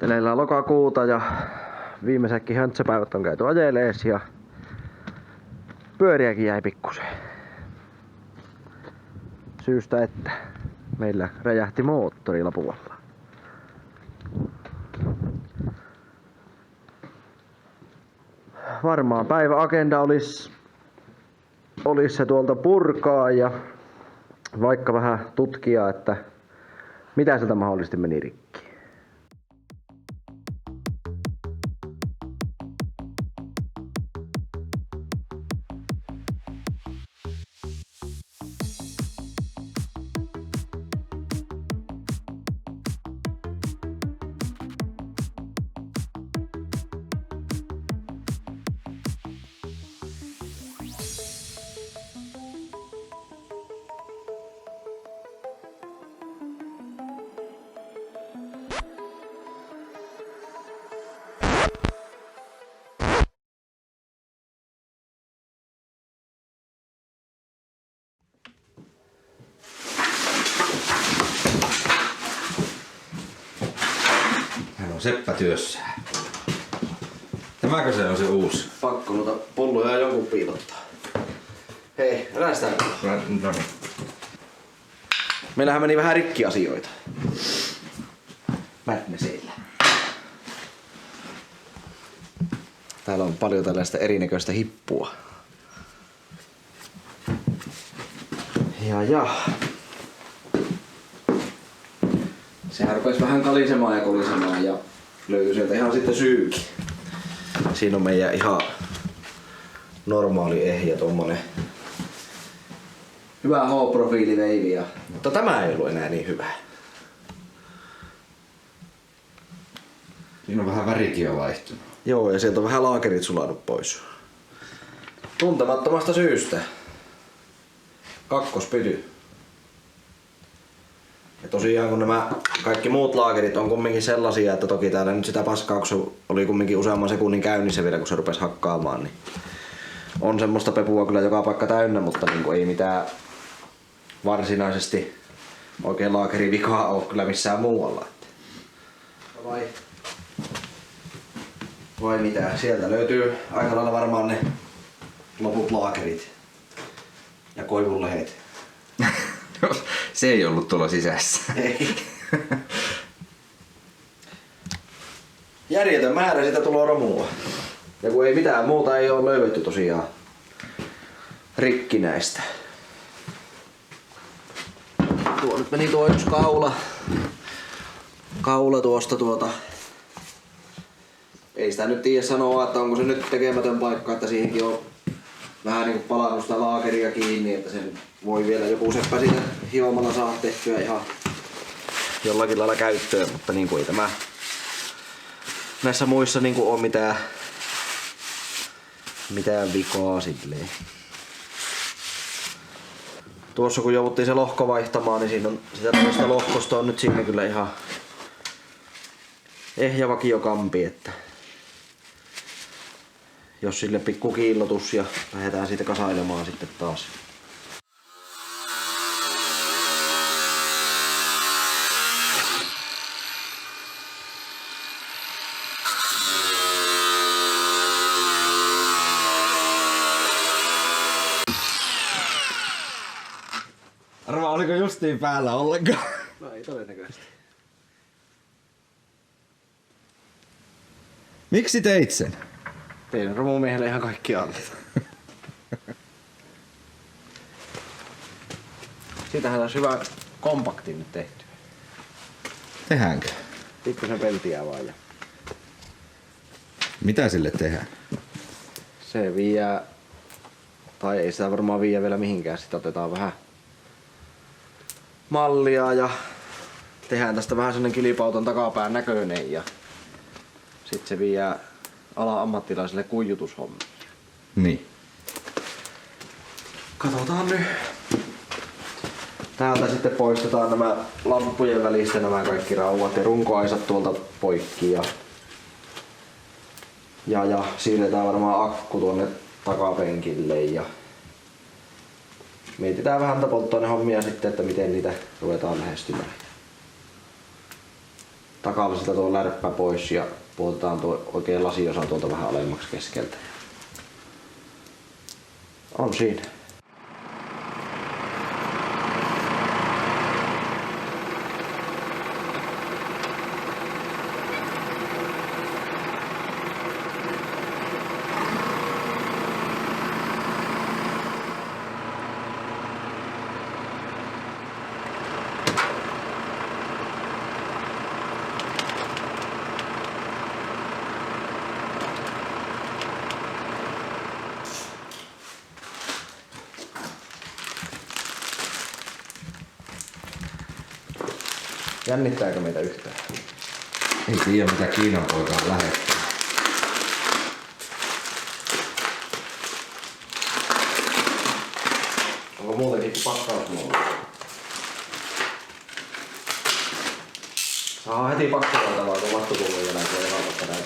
Eleillään lokakuuta ja viimeisetkin höntsäpäivät on käyty ajelees ja pyöriäkin jäi pikkusen. Syystä, että meillä räjähti moottori Lapualla. Varmaan päiväagenda olisi se tuolta purkaa ja vaikka vähän tutkia, että mitä sieltä mahdollisesti meni rikki. Hän on Seppä työssään. Tämäkö se on se uusi? Pakko noita pulloja jonkun piilottaa. Hei, rästään. No niin. Meillähän meni vähän rikkiasioita. Mätneseillä. Täällä on paljon tällaista erinäköistä hippua. Ja. Sehän rupesi vähän kalisemaan ja kolisemaan ja löytyi sieltä ihan sitten syykin. Siinä on meidän ihan normaali ehjä, tommonen hyvä H-profiiliveivi, mutta tämä ei ollut enää niin hyvä. Siinä on vähän värikin jo vaihtunut. Joo, ja sieltä on vähän laakerit sulanut pois. Tuntemattomasta syystä. Kakkospyty. Ja tosiaan kun nämä kaikki muut laakerit on kumminkin sellaisia, että toki täällä nyt sitä paskaa, kun se oli kumminkin useamman sekunnin käynnissä vielä, kun se rupesi hakkaamaan, niin on semmoista pepua kyllä joka paikka täynnä, mutta niin ei mitään varsinaisesti oikein laakerivikaa ole kyllä missään muualla. Vai mitä? Sieltä löytyy aika lailla varmaan ne loput laakerit ja koivunlehet. Se ei ollut tuolla sisässä. Ei. Järjetön määrä sitä tulee romua. Ja kun ei mitään muuta ei ole löydetty tosiaan rikkinäistä. Tuo nyt meni tuo yksi kaula tuosta ei sitä nyt tiedä sanoa, että onko se nyt tekemätön paikka, että siihenkin on vähän niinku palannut sitä laakeria kiinni, että sen voi vielä joku seppä siitä hiomalla saada tehtyä ihan jollakin lailla käyttöön, mutta niinku ei tämä näissä muissa niinku ole mitään vikaa silleen. Tuossa kun jouduttiin se lohko vaihtamaan, niin siinä on sitä toista lohkosta on nyt siinä kyllä ihan ehjä vakiokampi, että jos sille pikku kiillotus ja lähdetään siitä kasailemaan sitten taas. Arvaa, oliko justiin päällä ollenkaan? No ei todennäköisesti. Miksi teit sen? Tein romumiehelle ihan kaikki alle. Siitähän olisi hyvä kompakti nyt tehty. Tehdäänkö? Pikkusen peltiä vaan. Ja Mitä sille tehdään? se vie, tai ei sitä varmaan vie vielä mihinkään. Sitten otetaan vähän mallia ja tehdään tästä vähän sellainen kilipauton takapään näköinen ja sitten se vie ala-ammattilaisille kuijutushommia. Niin. Katsotaan nyt. Täältä sitten poistetaan nämä lamppujen välistä nämä kaikki rauhat ja runkoaisat tuolta poikki ja siirretään varmaan akku tuonne takapenkille ja mietitään vähän polttoainehommia sitten, että miten niitä ruvetaan lähestymään. takalliselta tuo lärppä pois ja pudotetaan tuo oikein lasiosa tuolta vähän alemmaksi keskeltä. On siinä. Jännittääkö meitä yhtään? Ei tiedä mitä Kiinan poika on lähettänyt. Onko muutenkin pakkausmuoto? Saa heti pakkailta vaan kun vattutullun jälkeen ja vaikka näin.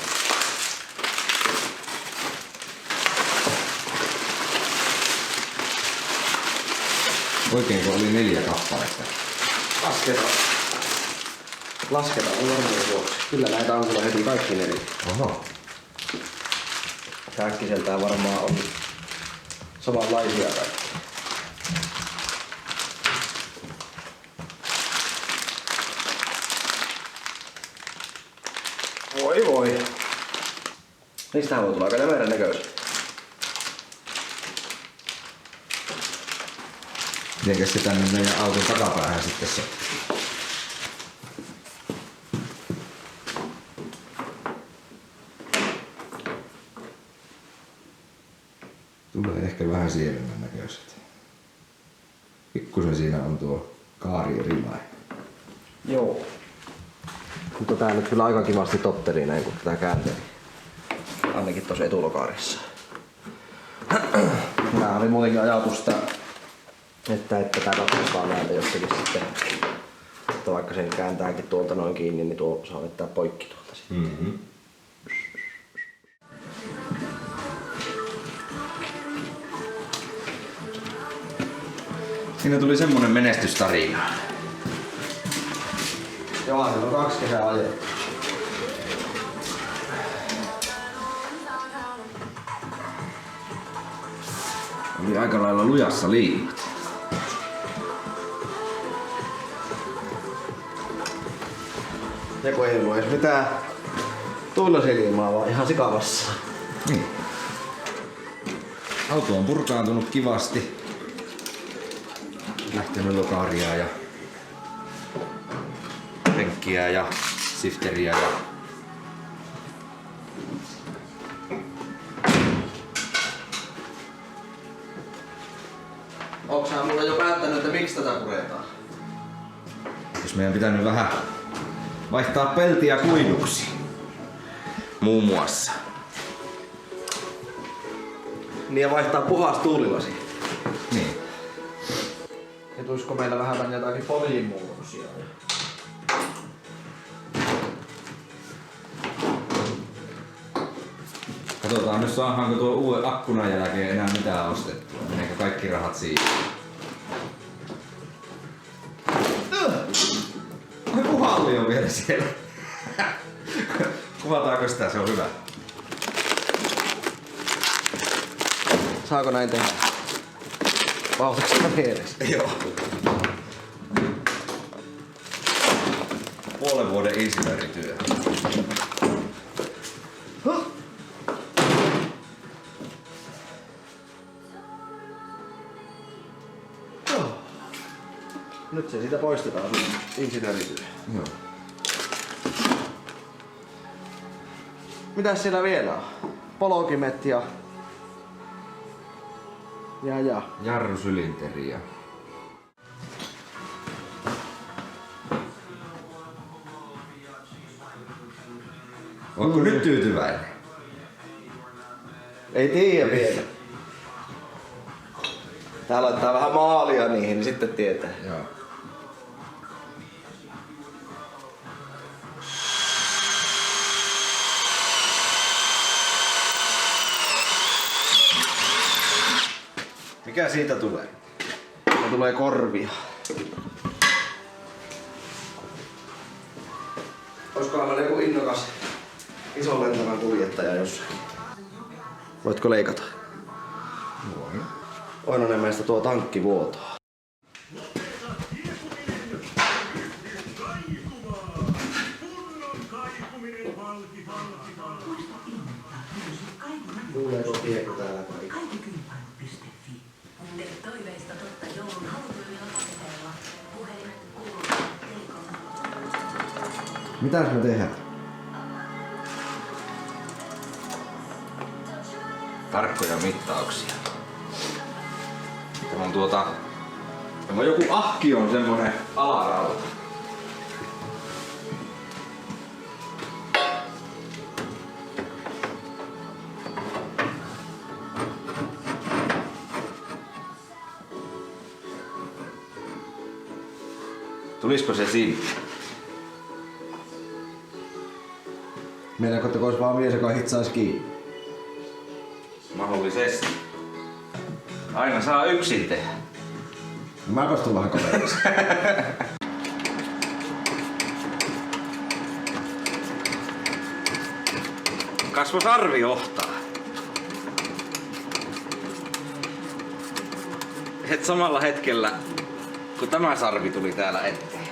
Oikeinko oli 4 kappaletta? Lasketaan varmuuden vuoksi. Kyllä näitä on kyllä heti kaikki 4. Oho. Äkkiseltään varmaan on samanlaisia kaikki. Voi. Niistähän voi tulla aika jämerän näköisiä. Mitenkäs se tänne meidän auton takapäähän sitten se? Tulee ehkä vähän sievemmän näköiset. Pikkusen siinä on tuo kaari erilainen. Joo. Mutta tää nyt kyllä aika kivasti totteli näin kun tätä käänteli. Ainakin tossa etulokaarissa. Nää oli muutenkin ajatusta, että tätä ottaa näitä jostakin sitten. Että vaikka sen kääntääkin tuolta noin kiinni, niin tuo saa vetää poikki tuolta sitten. Mm-hmm. Siinä tuli semmonen menestystarina. Joo, se on 2 kesää ajettu. Oli aika lailla lujassa liimat. Ja kun ei ollut edes mitään tuulisilmaa, vaan ihan sikavassa. Niin. Auto on purkaantunut kivasti. Lähtenyt lokaaria ja penkkiä ja sifteriä ja Onko sä mulle jo päättänyt, että miksi tätä puretaan? jos meidän pitänyt vähän vaihtaa peltiä kuiduksi. Muun muassa. Niin ja vaihtaa puhas tuulilasi. Niin. Ja tulisiko meillä vähän jotakin poliimuutoksia? Katsotaan nyt saadaanko tuo uuden akkunan jälkeen enää mitään ostettua. Meneekö kaikki rahat siihen? Ai puhalli on vielä siellä. Kuvataanko sitä? Se on hyvä. Saako näin tehdä? Vauhtiko sitä mielessä? Joo. Puolen vuoden insinöörityö. Nyt se siitä poistetaan, insinöörityö. Joo. Mitäs siellä vielä on? Polokimet ja... Jarrusylinteri ja... Onko nyt tyytyväinen? Ei tiedä vielä. Tää laittaa vähän maalia niihin, niin sitten tietää. Joo. Mikä siitä tulee? Siitä tulee korvia. Olisikohan meillä joku innokas ison lentävän kuljettaja jossakin? Voitko leikata? Voin. Oinonen meistä tuo tankki vuotoa. Kuuleeko tiekko täällä kaikki? Toiveista totta joulun halutuilla paketeilla. Puhelimet kuuluvat Telekom. Mitäs me tehdään? Tarkkoja mittauksia. Tämä on joku ahki on semmonen alarauta. Tulisiko se sinne? Meidän koska olisi vaan mies, joka hitsaisi kiinni. Mahdollisesti. Aina saa yksin tehdä. Mä kostun vähän kaveriksi. Kasvosarvi johtaa. Et samalla hetkellä, kun tämä sarvi tuli täällä eteen.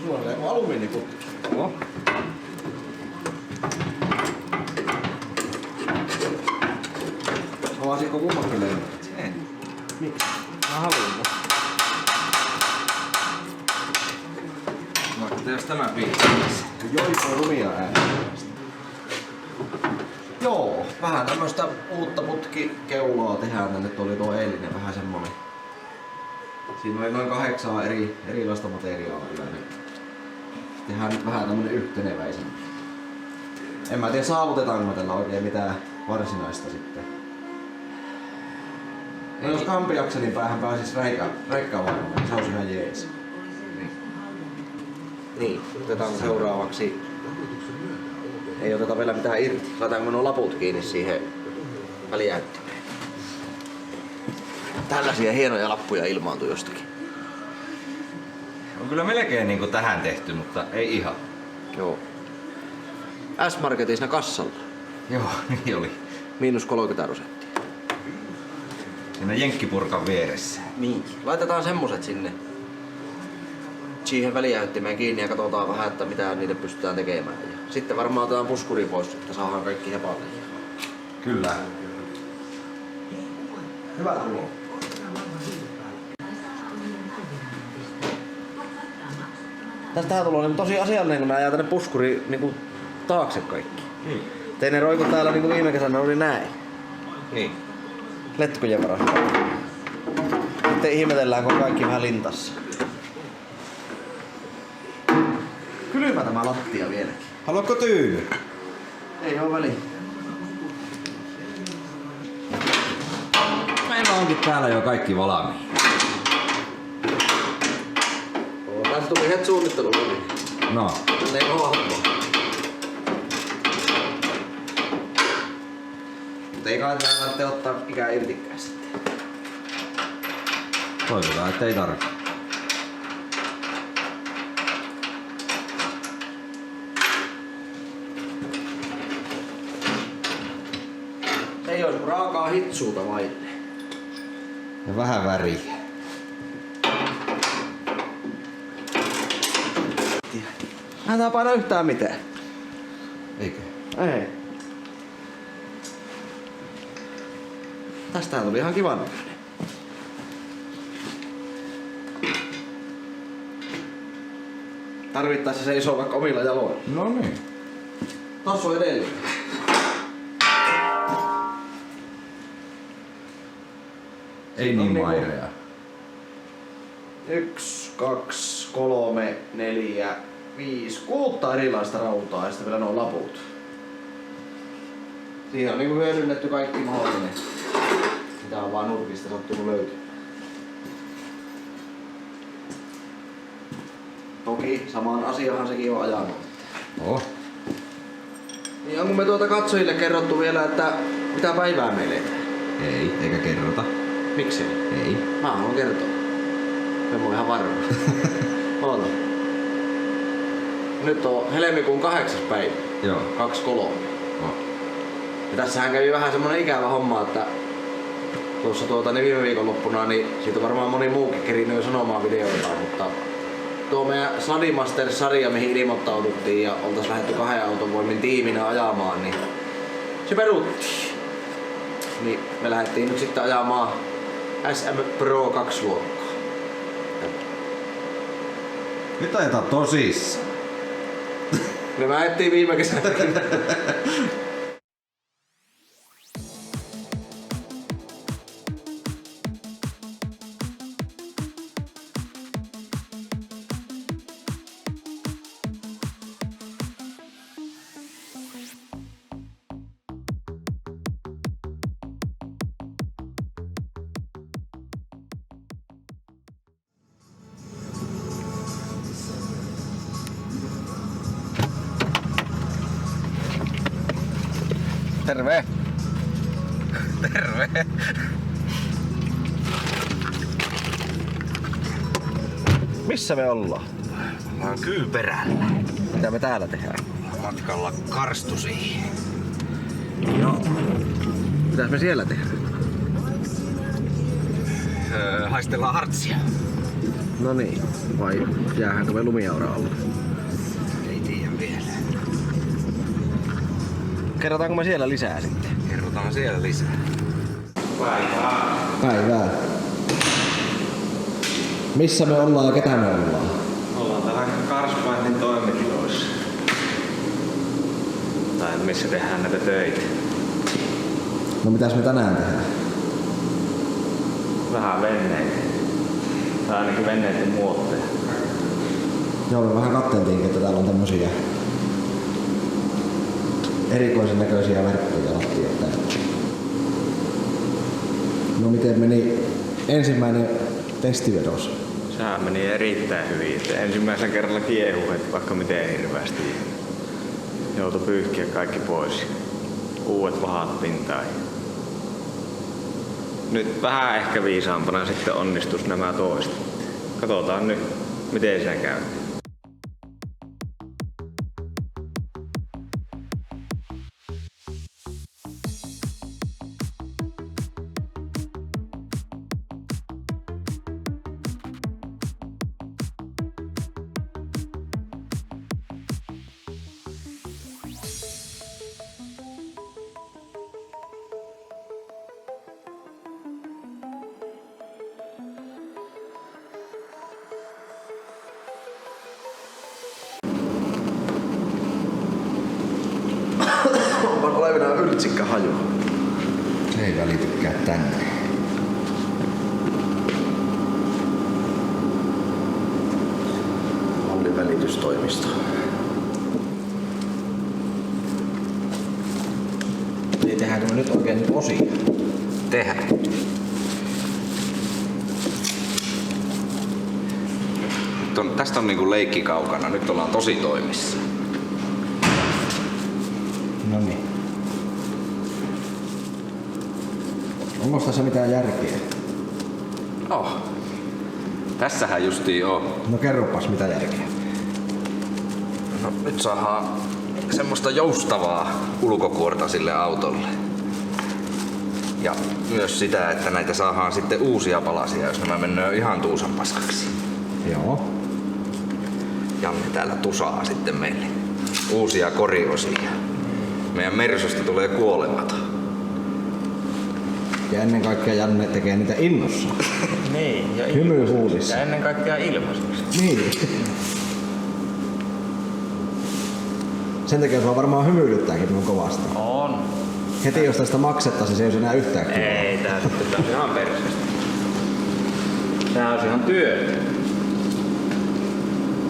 Sulla on joku alumiiniputki. Oho. Avasitko kummatkin lennot? En. Miksi? Mä haluun. No, jos tämä piirtäisi. Joiko rumia ääniä. Joo, vähän tämmöstä uutta putkikeuloa tehdään. Tänne oli tuo eilinen vähän semmonen. Siinä oli noin 8 erilaista materiaalia. Niin tehdään nyt vähän tämmönen yhteneväisempi. En mä tiedä saavutetaanko tällä oikein mitään varsinaista sitten. No jos kampiakselin päähän pääsis räikkävaimaan, niin se olisi ihan jees. Niin, otetaan seuraavaksi. Ei oteta vielä mitään irti. Laitaanko nuo laput kiinni siihen välijäyttimeen? Tällaisia hienoja lappuja ilmaantui jostakin. On kyllä melkein niinku tähän tehty, mutta ei ihan. Joo. S-Marketin siinä kassalla. Joo, niin oli. Miinus 30%. Siinä jenkkipurkan vieressä. Niin. Laitetaan semmoset sinne. Siihen välijäyttimeen kiinni ja katsotaan vähän, että mitä niille pystytään tekemään. Ja sitten varmaan otetaan puskuri pois, että saadaan kaikki hepalle. Kyllä. Hyvä tulo. Tästähän tulee niin tosi asiallinen, kun ne ajaa tänne puskuri niin taakse kaikki. Tein ne roikut täällä niin kuin viime kesänä oli näin. Niin. Letkujen varassa. Sitten ihmetellään, kun on kaikki vähän lintassa. Kylmä tämä lattia vieläkin. Haluatko tyyny? Ei oo väliä. Meillä onkin täällä jo kaikki valmiin. Tässä tuli heti suunnittelu. No. Ne ei oo hommaa. Mutta ei kai tarvitse ottaa ikään irtikään sitten. Toivotaan, ettei tarvitse. Se ei olisi raakaa hitsuuta vaille. Ja vähän väriä. Mä en tää paina yhtään mitään. Eikö? Ei. Tästähän tuli ihan kivan näköinen. Tarvittaessa se iso vaikka omilla jaloilla. No niin. Tossa on edellinen. Ei niin mairea. 1, 2, 3, 4, 5, 6 erilaista rautaa ja sitten vielä nuo laput. Siinä on niinku hyödynnetty kaikki mahdollinen. Mitä on vaan nurkista sattunut löytyä. Toki samaan asiahan sekin on ajanut. Oh. Niin onko me katsojille kerrottu vielä, että mitä päivää meille eteen? Ei, eikä kerrota. Miksi? Ei. Mä haluan kertoa. En mä oon ihan varma. Oota. Nyt on helmikuun 8. päivä. Joo. 23. No. Ja tässähän kävi vähän semmonen ikävä homma, että tuossa niin viime viikonloppuna, niin siitä varmaan moni muukin kerinyt jo sanomaan videoita, mutta tuo meidän Sladimaster-sarja, mihin ilmoittauduttiin ja oltais lähdetty 2 auton voimin tiiminä ajamaan, niin se peruttiin. Niin me lähdettiin nyt sitten ajamaan SM Pro 2 luokkaa. Nyt ajetaan tosissaan. Me lähdettiin viime kesänä. Terve! Terve! Missä me ollaan? Ollaan Kyyperällä. Mitä me täällä tehdään? Matkalla Karstusiin. Joo. Mitäs me siellä tehdään? Haistellaan hartsia. No niin, vai jäähänkö me lumiaura alla? Ei tiedä vielä. Kerrotaanko me siellä lisää sitten? Kerrotaan siellä lisää. Päivää. Missä me ollaan ja ketä me ollaan? Ollaan täällä Karspointin toimitiloissa. Tai missä tehdään näitä töitä. No mitäs me tänään tehdään? Vähän venneitä. Tai ainakin venneiden muotteja. Joo, me vähän katteltiinkin, että täällä on tämmösiä erikoisen näköisiä verkkoja lattiat täällä. No miten meni ensimmäinen testivedos? Sehän meni erittäin hyvin. Että ensimmäisellä kerralla kiehu, että vaikka miten hirveästi. Joutui pyyhkiä kaikki pois. Uudet vahat pintaan. Nyt vähän ehkä viisaampana sitten onnistus nämä toista. Katsotaan nyt, miten se käy. On olevinaan yltsikkä haju. Se ei välitykään tänne. Mallin välitystoimisto. Niin tehdäänkö me nyt oikein nyt osia? Tehdään. Tästä on niinku leikki kaukana. Nyt ollaan tosi toimissa. No niin. Onko tässä mitään järkeä? Oh. Tässähän justiin on. No kerropas mitä järkeä. No, nyt saadaan semmoista joustavaa ulkokuorta sille autolle. Ja myös sitä, että näitä saadaan sitten uusia palasia, jos nämä menee ihan tuusan paskaksi. Joo. Janne täällä tusaa sitten meille uusia koriosia. Meidän Mersusta tulee kuolematon. Ja ennen kaikkea Janne tekee niitä innossa. Niin, ja Hymy huulissa. ja ennen kaikkea ilmaiseksi. Niin. Sen takia sua varmaan hymyilyttääkin noin kovasti. On. Heti jos tästä maksettaisiin, se ei olisi enää yhtään kivaa. Ei, tää sitten taas ihan perseestä. Tää olisi ihan työ.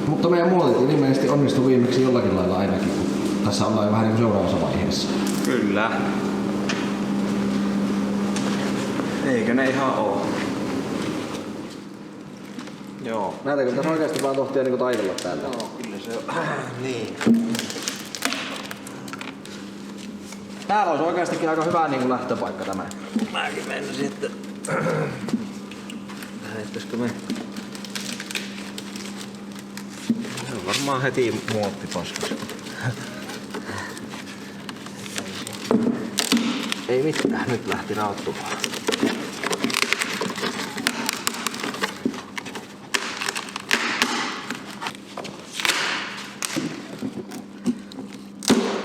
Mutta meidän muotit ilmeisesti onnistui viimeksi jollakin lailla ainakin. Tässä ollaan jo vähän niin kuin seuraavassa vaiheessa. Kyllä. Eikö ne ihan oo? Joo. Näetäänkö tässä oikeasti vaan tohtia niinku taitella täältä? Joo, kyllä se on. Niin. Täällä olisi oikeastikin aika hyvä niinku lähtöpaikka tämä. Mäkin menisin, että lähettäisikö me Se on varmaan heti muottipaskas. Ei mitään, nyt lähti rauttumaan.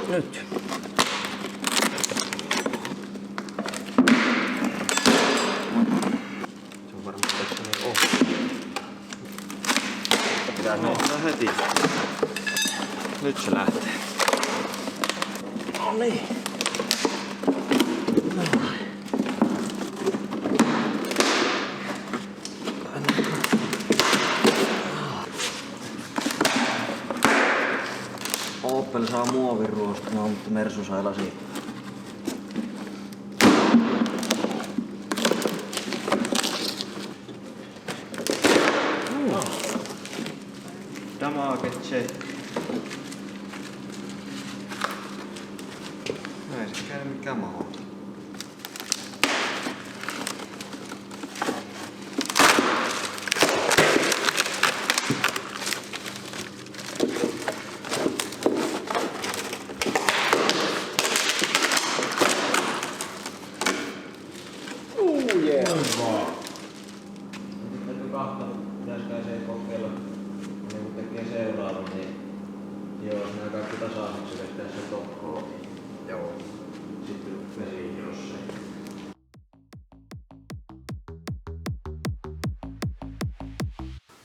Nyt. Se on varmaan tässä niin ohi. Pitää nostaa heti. Nyt se lähtee. No niin. Opel saa muovin ruostumaan, mutta Mersu sai lasiin. Damage check. No ei se käy mikään mahdollista. Täytyy kahta, pitäisikö se kokeilla, kun tekee seuraavan, niin joo, jos nämä kaikki tasaiseksi vetää se tokkoon. Joo. Sitten vesi jossain.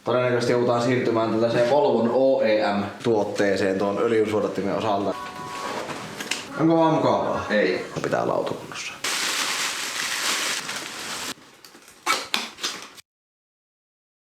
Todennäköisesti joudutaan siirtymään tällaiseen Volvon OEM-tuotteeseen tuon öljynsuodattimen osalta. Onko vaan mukavaa? Ei. Pitää olla autokunnossa.